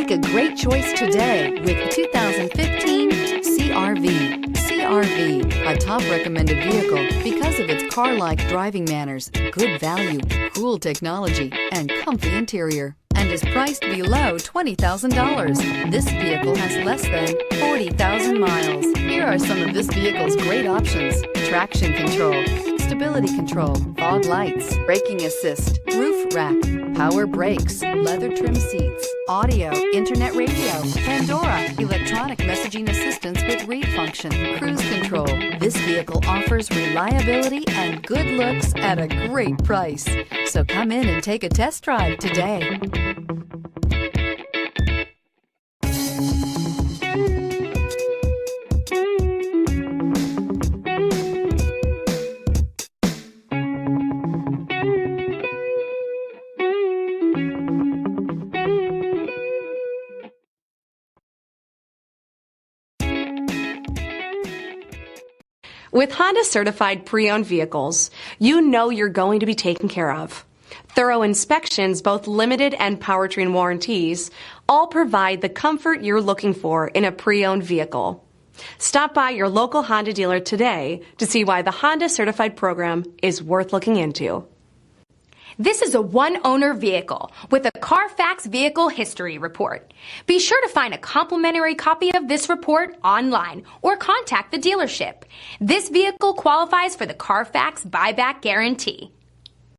Make a great choice today with 2015 CR-V. CR-V, a top recommended vehicle because of its car-like driving manners, good value, cool technology, and comfy interior, and is priced below $20,000. This vehicle has less than 40,000 miles. Here are some of this vehicle's great options: traction control, stability control, fog lights, braking assist, roof rack, power brakes, leather trim seats, audio, internet radio, Pandora, electronic messaging assistance with read function, cruise control. This vehicle offers reliability and good looks at a great price. So come in and take a test drive today. With Honda certified pre-owned vehicles, you know you're going to be taken care of. Thorough inspections, both limited and powertrain warranties, all provide the comfort you're looking for in a pre-owned vehicle. Stop by your local Honda dealer today to see why the Honda certified program is worth looking into. This is a one-owner vehicle with a Carfax Vehicle History Report. Be sure to find a complimentary copy of this report online or contact the dealership. This vehicle qualifies for the Carfax Buyback Guarantee.